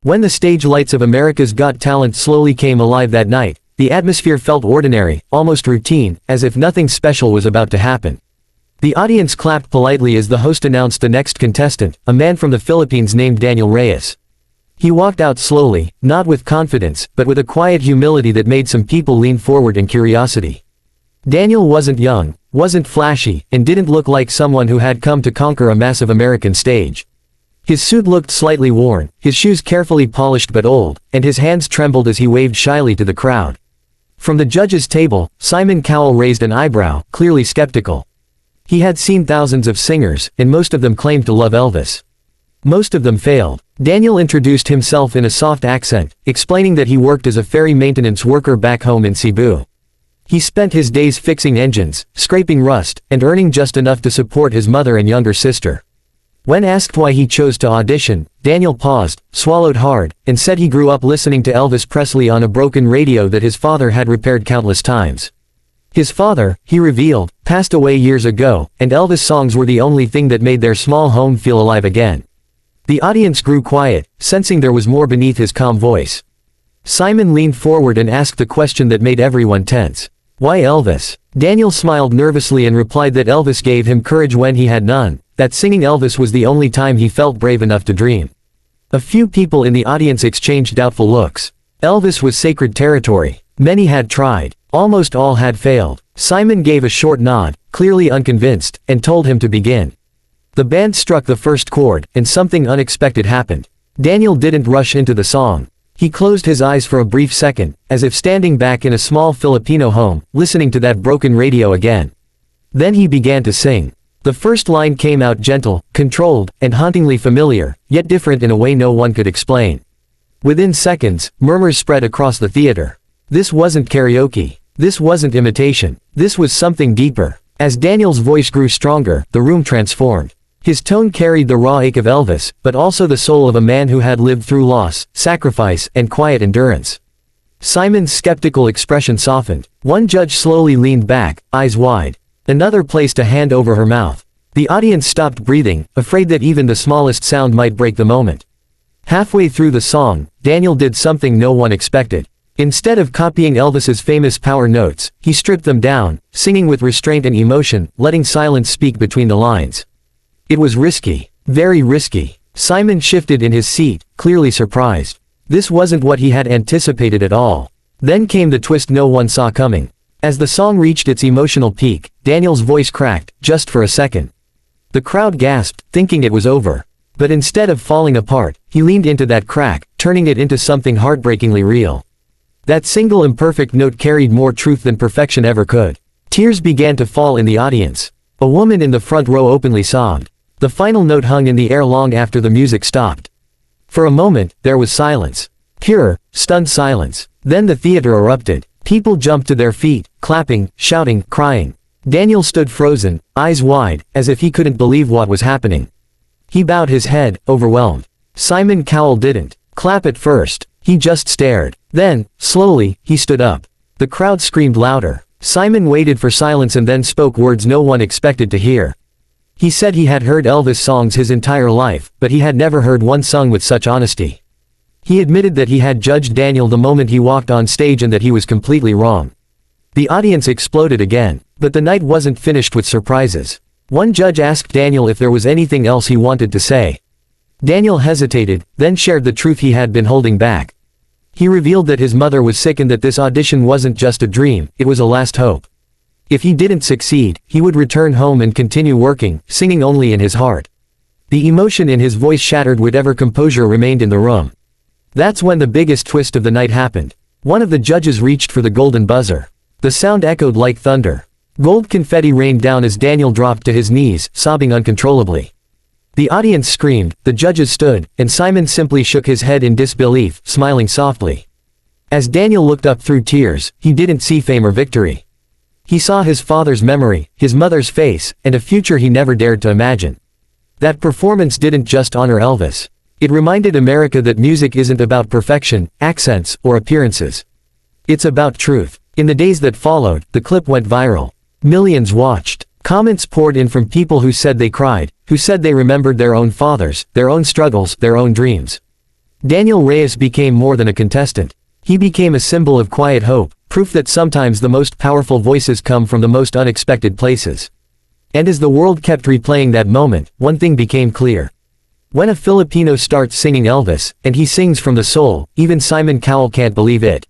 When the stage lights of America's Got Talent slowly came alive that night, the atmosphere felt ordinary, almost routine, as if nothing special was about to happen. The audience clapped politely as the host announced the next contestant, a man from the Philippines named Daniel Reyes. He walked out slowly, not with confidence, but with a quiet humility that made some people lean forward in curiosity. Daniel wasn't young, wasn't flashy, and didn't look like someone who had come to conquer a massive American stage. His suit looked slightly worn, his shoes carefully polished but old, and his hands trembled as he waved shyly to the crowd. From the judges' table, Simon Cowell raised an eyebrow, clearly skeptical. He had seen thousands of singers, and most of them claimed to love Elvis. Most of them failed. Daniel introduced himself in a soft accent, explaining that he worked as a ferry maintenance worker back home in Cebu. He spent his days fixing engines, scraping rust, and earning just enough to support his mother and younger sister. When asked why he chose to audition, Daniel paused, swallowed hard, and said he grew up listening to Elvis Presley on a broken radio that his father had repaired countless times. His father, he revealed, passed away years ago, and Elvis songs were the only thing that made their small home feel alive again. The audience grew quiet, sensing there was more beneath his calm voice. Simon leaned forward and asked the question that made everyone tense. Why Elvis? Daniel smiled nervously and replied that Elvis gave him courage when he had none, that singing Elvis was the only time he felt brave enough to dream. A few people in the audience exchanged doubtful looks. Elvis was sacred territory. Many had tried. Almost all had failed. Simon gave a short nod, clearly unconvinced, and told him to begin. The band struck the first chord, and something unexpected happened. Daniel didn't rush into the song. He closed his eyes for a brief second, as if standing back in a small Filipino home, listening to that broken radio again. Then he began to sing. The first line came out gentle, controlled, and hauntingly familiar, yet different in a way no one could explain. Within seconds, murmurs spread across the theater. This wasn't karaoke. This wasn't imitation. This was something deeper. As Daniel's voice grew stronger, the room transformed. His tone carried the raw ache of Elvis, but also the soul of a man who had lived through loss, sacrifice, and quiet endurance. Simon's skeptical expression softened. One judge slowly leaned back, eyes wide. Another placed a hand over her mouth. The audience stopped breathing, afraid that even the smallest sound might break the moment. Halfway through the song, Daniel did something no one expected. Instead of copying Elvis's famous power notes, he stripped them down, singing with restraint and emotion, letting silence speak between the lines. It was risky. Very risky. Simon shifted in his seat, clearly surprised. This wasn't what he had anticipated at all. Then came the twist no one saw coming. As the song reached its emotional peak, Daniel's voice cracked, just for a second. The crowd gasped, thinking it was over. But instead of falling apart, he leaned into that crack, turning it into something heartbreakingly real. That single imperfect note carried more truth than perfection ever could. Tears began to fall in the audience. A woman in the front row openly sobbed. The final note hung in the air long after the music stopped. For a moment, there was silence. Pure, stunned silence. Then the theater erupted. People jumped to their feet, clapping, shouting, crying. Daniel stood frozen, eyes wide, as if he couldn't believe what was happening. He bowed his head, overwhelmed. Simon Cowell didn't clap at first. He just stared. Then, slowly, he stood up. The crowd screamed louder. Simon waited for silence and then spoke words no one expected to hear. He said he had heard Elvis songs his entire life, but he had never heard one sung with such honesty. He admitted that he had judged Daniel the moment he walked on stage and that he was completely wrong. The audience exploded again, but the night wasn't finished with surprises. One judge asked Daniel if there was anything else he wanted to say. Daniel hesitated, then shared the truth he had been holding back. He revealed that his mother was sick and that this audition wasn't just a dream, it was a last hope. If he didn't succeed, he would return home and continue working, singing only in his heart. The emotion in his voice shattered whatever composure remained in the room. That's when the biggest twist of the night happened. One of the judges reached for the golden buzzer. The sound echoed like thunder. Gold confetti rained down as Daniel dropped to his knees, sobbing uncontrollably. The audience screamed, the judges stood, and Simon simply shook his head in disbelief, smiling softly. As Daniel looked up through tears, he didn't see fame or victory. He saw his father's memory, his mother's face, and a future he never dared to imagine. That performance didn't just honor Elvis. It reminded America that music isn't about perfection, accents, or appearances. It's about truth. In the days that followed, the clip went viral. Millions watched. Comments poured in from people who said they cried, who said they remembered their own fathers, their own struggles, their own dreams. Daniel Reyes became more than a contestant. He became a symbol of quiet hope, proof that sometimes the most powerful voices come from the most unexpected places. And as the world kept replaying that moment, one thing became clear. When a Filipino starts singing Elvis, and he sings from the soul, even Simon Cowell can't believe it.